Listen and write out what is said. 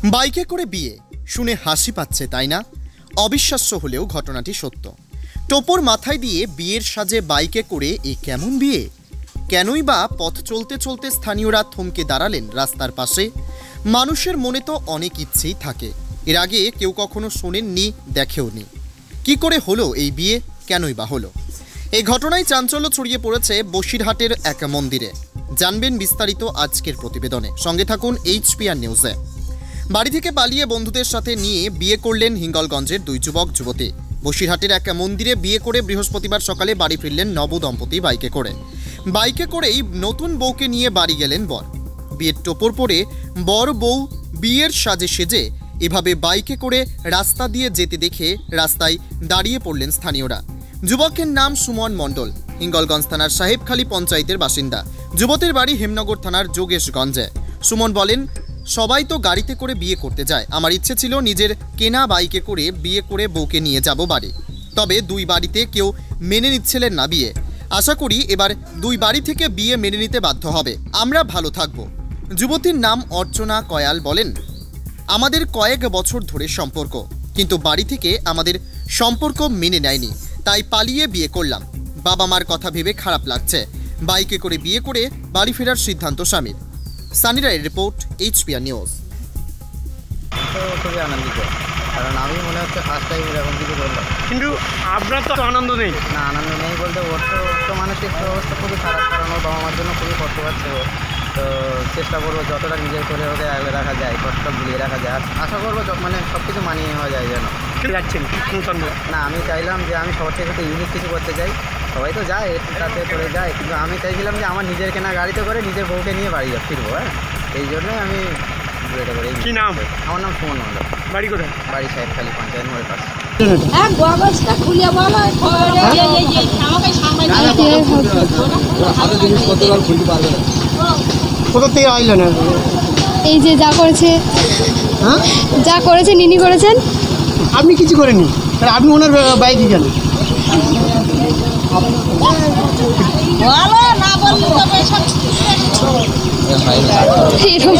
বাইকে করে বিয়ে শুনে হাসি পাচ্ছে তাই না? অবিশ্বাস্য হলেও ঘটনাটি সত্য। টোপর মাথায় দিয়ে বিয়ের সাজে বাইকে করে এ কেমন বিয়ে? কেনই বা পথ চলতে চলতে স্থানীয়রা থমকে দাঁড়ালেন রাস্তার পাশে? মানুষের মনে তো অনেক ইচ্ছেই থাকে, এর আগে কেউ কখনো শোনেননি, দেখেওনি। কি করে হলো এই বিয়ে, কেনই বা হলো? এই ঘটনায় চাঞ্চল্য ছড়িয়ে পড়েছে বসিরহাটের এক মন্দিরে। জানবেন বিস্তারিত আজকের প্রতিবেদনে, সঙ্গে থাকুন HPR নিউজে। বাড়ি থেকে পালিয়ে বন্ধুদের সাথে নিয়ে বিয়ে করলেন হিঙ্গলগঞ্জের দুই যুবক যুবতী। বসিরহাটের এক মন্দিরে বিয়ে করে বৃহস্পতিবার সকালে বাড়ি ফিরলেন নবদম্পতি বাইকে করেই নতুন বউকে নিয়ে বাড়ি গেলেন বর। বিয়ের টোপর পরে বর বউ বিয়ের সাজে সেজে এভাবে বাইকে করে রাস্তা দিয়ে যেতে দেখে রাস্তায় দাঁড়িয়ে পড়লেন স্থানীয়রা। যুবকের নাম সুমন মণ্ডল, হিঙ্গলগঞ্জ থানার সাহেবখালী পঞ্চায়েতের বাসিন্দা। যুবতীর বাড়ি হেমনগর থানার যোগেশগঞ্জে। সুমন বলেন, সবাই তো গাড়িতে করে বিয়ে করতে যায়, আমার ইচ্ছে ছিল নিজের কেনা বাইকে করে বিয়ে করে বউকে নিয়ে যাব বাড়ি। তবে দুই বাড়িতে কেউ মেনে নিচ্ছিলেন না বিয়ে। আশা করি এবার দুই বাড়ি থেকে বিয়ে মেনে নিতে বাধ্য হবে, আমরা ভালো থাকব। যুবতীর নাম অর্চনা কয়াল বলেন, আমাদের কয়েক বছর ধরে সম্পর্ক, কিন্তু বাড়ি থেকে আমাদের সম্পর্ক মেনে নেয়নি, তাই পালিয়ে বিয়ে করলাম। বাবা মার কথা ভেবে খারাপ লাগছে। বাইকে করে বিয়ে করে বাড়ি ফেরার সিদ্ধান্ত স্বামীর। সানি রায়ের রিপোর্ট, HPR নিউজ। খুবই আনন্দিত, কারণ আমি মনে হচ্ছে ফার্স্ট টাইম এরকম কিছু করলাম। কিন্তু আপনার তো আনন্দ নেই। না, আনন্দ নেই বলতে ওর তো মানসিক অবস্থা খুবই খারাপ, কারণ ওর বাবা মার জন্য খুবই কষ্ট পাচ্ছে ও। তো চেষ্টা করবো যতটা নিজের করে ওকে আগলে রাখা যায়, কষ্টটা ভুলিয়ে রাখা যায়। আশা করবো মানে সব কিছু মানিয়ে নেওয়া যায় যেন। যাচ্ছেন না, আমি চাইলাম যে আমি সবার থেকে একটু ইউনিক কিছু করতে চাই। সবাই তো যায় এটাতে করে যায়, কিন্তু আমি চাইছিলাম যে আমার নিজের কেনা গাড়িতে করে নিজের বউকে নিয়ে বাড়ি ফিরবো। হ্যাঁ, এই জন্যই আমি এটা করি। কি নাম? আমার নাম সুমন মণ্ডল। বাড়ি কোথায়? বাড়ি সাহেবখালী পঞ্চায়েত মোড়ের পাশে। কোথা থেকে আইলেন? এই যে যা করেছে, হ্যাঁ, যা করেছে নিনি করেছেন। আপনি কিছু করেননি, তাহলে আপনি ওনার বাইকে গেলেন। এরকম